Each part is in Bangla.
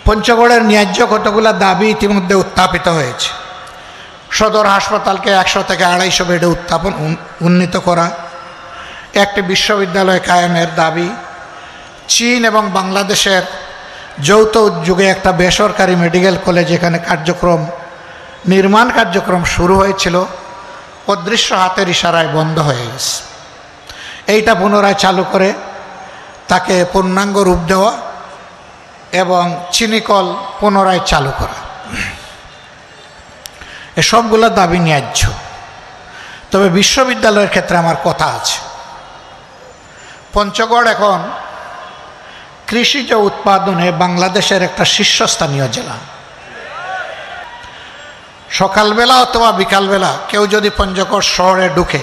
পঞ্চগড়ের ন্যায্য কতগুলো দাবি ইতিমধ্যে উত্থাপিত হয়েছে। সদর হাসপাতালকে 100 থেকে 250 বেডে উন্নীত করা, একটি বিশ্ববিদ্যালয় কায়েমের দাবি, চীন এবং বাংলাদেশের যৌথ উদ্যোগে একটা বেসরকারি মেডিকেল কলেজ এখানে নির্মাণ কার্যক্রম শুরু হয়েছিল, অদৃশ্য হাতের ইশারায় বন্ধ হয়ে গেছে। এইটা পুনরায় চালু করে তাকে পূর্ণাঙ্গ রূপ দেওয়া এবং চিনিকল পুনরায় চালু করা, এসবগুলো দাবি ন্যায্য। তবে বিশ্ববিদ্যালয়ের ক্ষেত্রে আমার কথা আছে। পঞ্চগড় এখন কৃষিজ উৎপাদনে বাংলাদেশের একটা শীর্ষস্থানীয় জেলা। সকালবেলা অথবা বিকালবেলা কেউ যদি পঞ্চগড় শহরে ঢুকে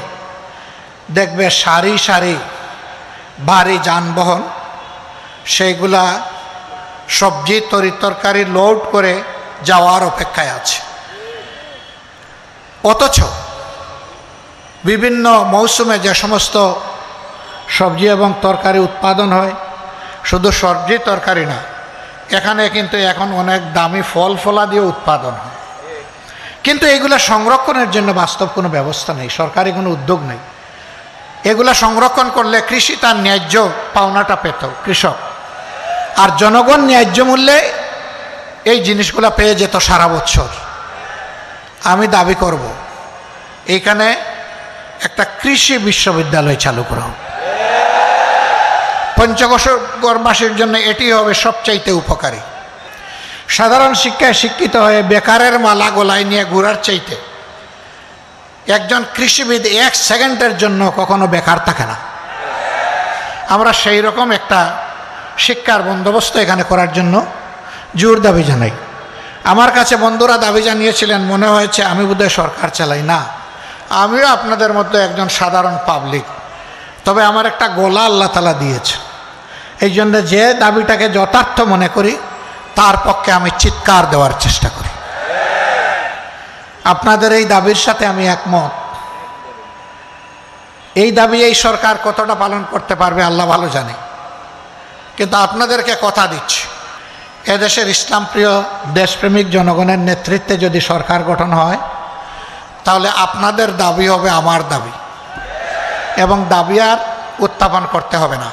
দেখবে সারি সারি ভারী যানবাহন, সেইগুলা সবজি তরিতরকারি লোড করে যাওয়ার অপেক্ষায় আছে। অথচ বিভিন্ন মৌসুমে যে সমস্ত সবজি এবং তরকারি উৎপাদন হয়, শুধু সবজি তরকারি না, এখানে কিন্তু এখন অনেক দামি ফল ফলাদিও উৎপাদন হয়। কিন্তু এগুলা সংরক্ষণের জন্য বাস্তব কোনো ব্যবস্থা নেই, সরকারি কোনো উদ্যোগ নেই। এগুলা সংরক্ষণ করলে কৃষি তার ন্যায্য পাওনাটা পেত কৃষক, আর জনগণ ন্যায্য মূল্যে এই জিনিসগুলা পেয়ে যেত সারা বছর। আমি দাবি করব এইখানে একটা কৃষি বিশ্ববিদ্যালয় চালু করা হোক। পঞ্চগড়বাসীর জন্য এটি হবে সবচাইতে উপকারী। সাধারণ শিক্ষায় শিক্ষিত হয়ে বেকারের মালা গলায় নিয়ে ঘোরার চাইতে একজন কৃষিবিদ 1 সেকেন্ডের জন্য কখনো বেকার থাকে না। আমরা সেই রকম একটা শিক্ষার বন্দোবস্ত এখানে করার জন্য জোর দাবি জানাই। আমার কাছে বন্ধুরা দাবি জানিয়েছিলেন, মনে হয়েছে আমি বোধহয় সরকার চালাই। না, আমিও আপনাদের মধ্যে একজন সাধারণ পাবলিক। তবে আমার একটা গলা আল্লাহ তাআলা দিয়েছে, এই জন্য যে দাবিটাকে যথার্থ মনে করি তার পক্ষে আমি চিৎকার দেওয়ার চেষ্টা করি। আপনাদের এই দাবির সাথে আমি একমত। এই দাবি এই সরকার কতটা পালন করতে পারবে আল্লাহ ভালো জানে, কিন্তু আপনাদেরকে কথা দিচ্ছি, এদেশের ইসলামপ্রিয় দেশপ্রেমিক জনগণের নেতৃত্বে যদি সরকার গঠন হয়, তাহলে আপনাদের দাবি হবে আমার দাবি, এবং দাবি আর উত্থাপন করতে হবে না।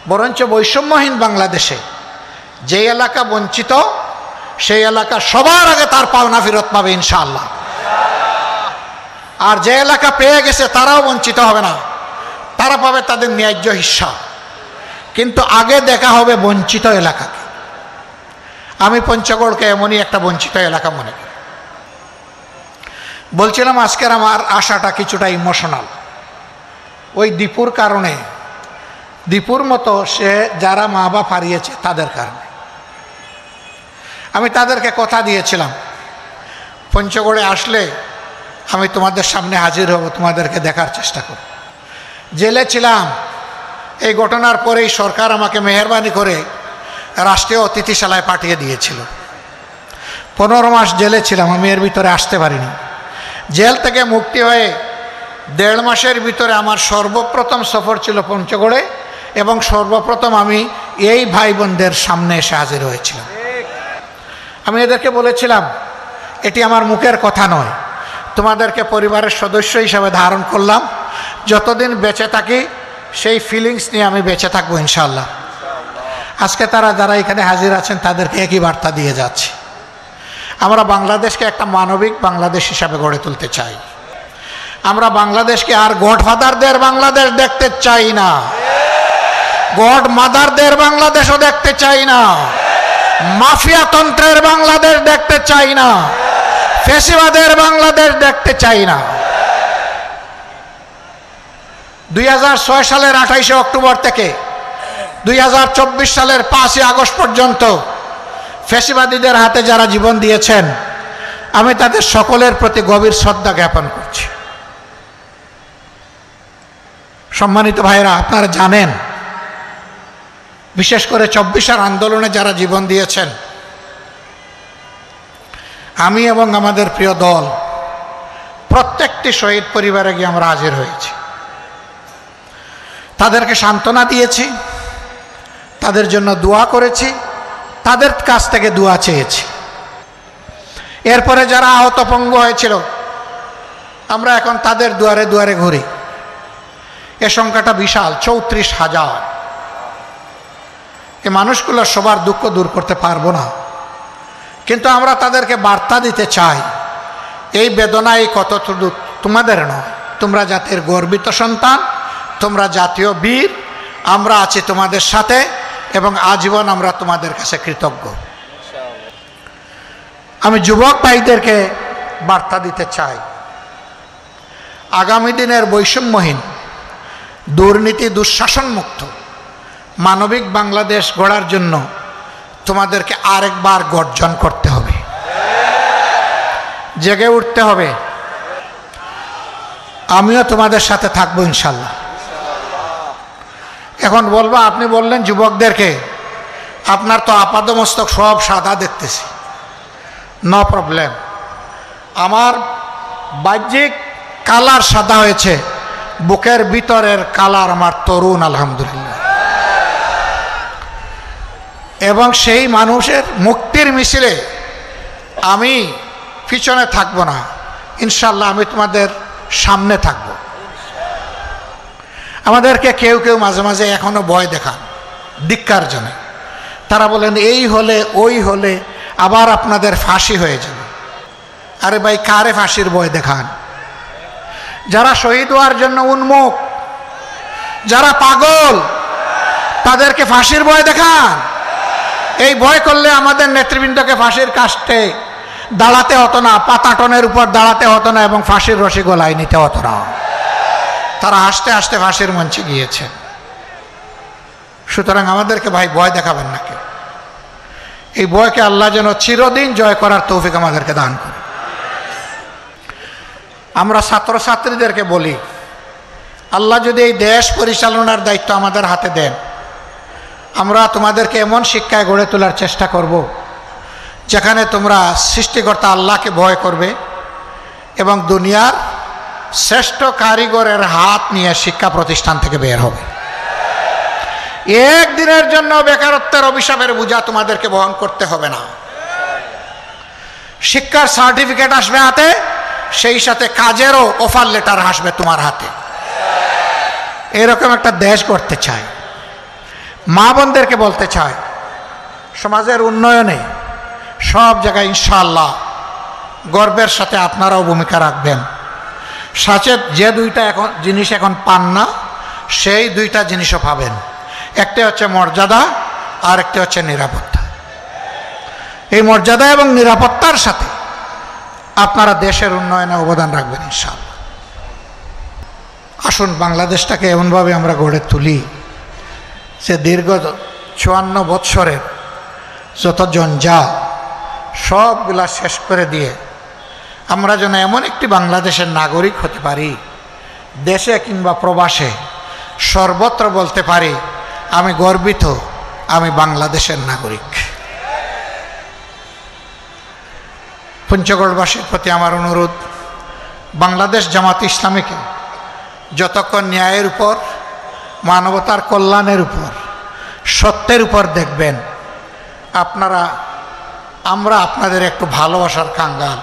বরঞ্চ বৈষম্যহীন বাংলাদেশে যে এলাকা বঞ্চিত, সেই এলাকা সবার আগে তার পাওনা ফেরত পাবে ইনশাআল্লাহ। আর যে এলাকা পেয়ে গেছে তারাও বঞ্চিত হবে না, তারা পাবে তাদের ন্যায্য হিস্সা। কিন্তু আগে দেখা হবে বঞ্চিত এলাকাকে। আমি পঞ্চগড়কে এমনই একটা বঞ্চিত এলাকা মনে করি। বলছিলাম আজকের আমার আশাটা কিছুটা ইমোশনাল। ওই দীপুর কারণে, দীপুর মতো সে যারা মা বাপ হারিয়েছে তাদের কারণে। আমি তাদেরকে কথা দিয়েছিলাম, পঞ্চগড়ে আসলে আমি তোমাদের সামনে হাজির হব, তোমাদেরকে দেখার চেষ্টা করব। জেলে ছিলাম, এই ঘটনার পরেই সরকার আমাকে মেহেরবানি করে রাষ্ট্রীয় অতিথিশালায় পাঠিয়ে দিয়েছিল। 15 মাস জেলে ছিলাম, আমি এর ভিতরে আসতে পারিনি। জেল থেকে মুক্তি হয়ে 1.5 মাসের ভিতরে আমার সর্বপ্রথম সফর ছিল পঞ্চগড়ে, এবং সর্বপ্রথম আমি এই ভাই বোনদের সামনে এসে হাজির হয়েছিলাম। আমি এদেরকে বলেছিলাম, এটি আমার মুখের কথা নয়, তোমাদেরকে পরিবারের সদস্য হিসাবে ধারণ করলাম। যতদিন বেঁচে থাকি সেই ফিলিংস নিয়ে আমি বেঁচে থাকবো ইনশাআল্লাহ। আজকে তারা যারা এখানে হাজির আছেন তাদেরকে একই বার্তা দিয়ে যাচ্ছি। আমরা বাংলাদেশকে একটা মানবিক বাংলাদেশ হিসাবে গড়ে তুলতে চাই। আমরা বাংলাদেশকে আর গডফাদারদের বাংলাদেশ দেখতে চাই না, গড মাদারদের বাংলাদেশও দেখতে চাই না, মাফিয়া তন্ত্রের বাংলাদেশ দেখতে চাই না, ফ্যাসিবাদের বাংলাদেশ দেখতে চাই না। 2006 সালের 28শে অক্টোবর থেকে 2024 সালের 5ই আগস্ট পর্যন্ত ফ্যাসিবাদীদের হাতে যারা জীবন দিয়েছেন, আমি তাদের সকলের প্রতি গভীর শ্রদ্ধা জ্ঞাপন করছি। সম্মানিত ভাইরা, আপনারা জানেন, বিশেষ করে 24 আন্দোলনে যারা জীবন দিয়েছেন, আমি এবং আমাদের প্রিয় দল প্রত্যেকটি শহীদ পরিবারে গিয়ে আমরা হাজির হয়েছি। তাদেরকে সান্ত্বনা দিয়েছি, তাদের জন্য দোয়া করেছি, তাদের কাছ থেকে দোয়া চেয়েছি। এরপরে যারা আহত পঙ্গু হয়েছিল আমরা এখন তাদের দুয়ারে দুয়ারে ঘুরি। এ সংখ্যাটা বিশাল, 34,000। এই মানুষগুলো সবার দুঃখ দূর করতে পারবো না, কিন্তু আমরা তাদেরকে বার্তা দিতে চাই, এই বেদনা এই কত তোমাদের নয়, তোমরা জাতির গর্বিত সন্তান, তোমরা জাতীয় বীর, আমরা আছি তোমাদের সাথে এবং আজীবন আমরা তোমাদের কাছে কৃতজ্ঞ। আমি যুবক ভাইদেরকে বার্তা দিতে চাই, আগামী দিনের বৈষম্যহীন, দুর্নীতি দুঃশাসন মুক্ত মানবিক বাংলাদেশ গড়ার জন্য তোমাদেরকে আরেকবার গর্জন করতে হবে, জেগে উঠতে হবে। আমিও তোমাদের সাথে থাকবো ইনশাল্লাহ। এখন বলবো, আপনি বললেন যুবকদেরকে, আপনার তো আপাদমস্তক সব সাদা দেখতেছি, নো প্রবলেম। আমার বাহ্যিক কালার সাদা হয়েছে, বুকের ভিতরের কালার আমার তরুণ আলহামদুলিল্লাহ। এবং সেই মানুষের মুক্তির মিছিলে আমি পিছনে থাকবো না ইনশাল্লাহ, আমি তোমাদের সামনে থাকব। আমাদেরকে কেউ কেউ মাঝে মাঝে এখনো ভয় দেখান ধিক্কার জন্য, তারা বলেন এই হলে ওই হলে আবার আপনাদের ফাঁসি হয়ে যাবে। আরে ভাই, কারে ফাঁসির ভয় দেখান? যারা শহীদ হওয়ার জন্য উন্মুখ, যারা পাগল, তাদেরকে ফাঁসির ভয় দেখান। এই ভয় করলে আমাদের নেতৃবৃন্দকে ফাঁসির কাস্টে দাঁড়াতে হতো না, পাতাটনের উপর দাঁড়াতে হতো না এবং ফাঁসির রশি গলায় নিতে হতো না। তারা হাসতে হাসতে ফাঁসির মঞ্চে গিয়েছে। সুতরাং আমাদেরকে ভাই ভয় দেখাবেন না কেউ। এই ভয়কে আল্লাহ যেন চিরদিন জয় করার তৌফিক আমাদেরকে দান করে। আমরা ছাত্রছাত্রীদেরকে বলি, আল্লাহ যদি এই দেশ পরিচালনার দায়িত্ব আমাদের হাতে দেন, আমরা তোমাদেরকে এমন শিক্ষায় গড়ে তোলার চেষ্টা করব যেখানে তোমরা সৃষ্টিকর্তা আল্লাহকে ভয় করবে এবং দুনিয়ার শ্রেষ্ঠ কারিগরের হাত নিয়ে শিক্ষা প্রতিষ্ঠান থেকে বের হবে। একদিনের জন্য বেকারত্বের অভিশাপের বোঝা তোমাদেরকে বহন করতে হবে না। শিক্ষার সার্টিফিকেট আসবে হাতে, সেই সাথে কাজেরও অফার লেটার আসবে তোমার হাতে। এরকম একটা দেশ করতে চাই। মা বোনদেরকে বলতে চাই, সমাজের উন্নয়নে সব জায়গায় ইনশাআল্লাহ গর্বের সাথে আপনারাও ভূমিকা রাখবেন। সাচেত যে দুইটা এখন জিনিস এখন পান না, সেই দুইটা জিনিসও পাবেন। একটা হচ্ছে মর্যাদা, আর একটা হচ্ছে নিরাপত্তা। এই মর্যাদা এবং নিরাপত্তার সাথে আপনারা দেশের উন্নয়নে অবদান রাখবেন ইনশাআল্লাহ। আসুন বাংলাদেশটাকে এমনভাবে আমরা গড়ে তুলি যে দীর্ঘ 54 বৎসরের যত জঞ্জাল সবগুলা শেষ করে দিয়ে আমরা যেন এমন একটি বাংলাদেশের নাগরিক হতে পারি, দেশে কিংবা প্রবাসে সর্বত্র বলতে পারি আমি গর্বিত, আমি বাংলাদেশের নাগরিক। পঞ্চগড়বাসীর প্রতি আমার অনুরোধ, বাংলাদেশ জামাত ইসলামীকে যতক্ষণ ন্যায়ের উপর, মানবতার কল্যাণের উপর, সত্যের উপর দেখবেন, আমরা আপনাদের একটু ভালোবাসার কাঙ্গাল।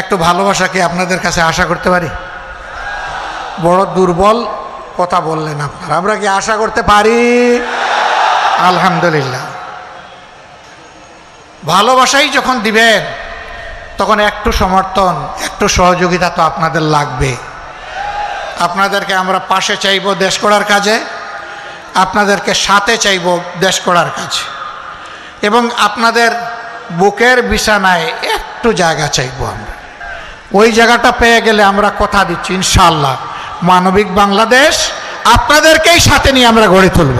একটু ভালোবাসা কি আপনাদের কাছে আশা করতে পারি? বড় দুর্বল কথা বললেন আপনারা। আমরা কি আশা করতে পারি? আলহামদুলিল্লাহ। ভালোবাসাই যখন দিবেন তখন একটু সমর্থন, একটু সহযোগিতা তো আপনাদের লাগবে। আপনাদেরকে আমরা পাশে চাইব দেশ গড়ার কাজে, আপনাদেরকে সাথে চাইব দেশ গড়ার কাজে, এবং আপনাদের বুকের বিছানায় একটু জায়গা চাইব আমরা। ওই জায়গাটা পেয়ে গেলে আমরা কথা দিচ্ছি ইনশাআল্লাহ মানবিক বাংলাদেশ আপনাদেরকেই সাথে নিয়ে আমরা গড়ে তুলব।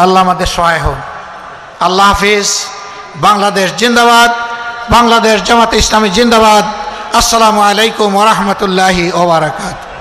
আল্লাহ আমাদের সহায় হন। আল্লাহ হাফিজ। বাংলাদেশ জিন্দাবাদ। বাংলাদেশ জামাত ইসলামী জিন্দাবাদ। আসসালামু আলাইকুম ওয়া রাহমাতুল্লাহি ওয়া বারাকাতুহু।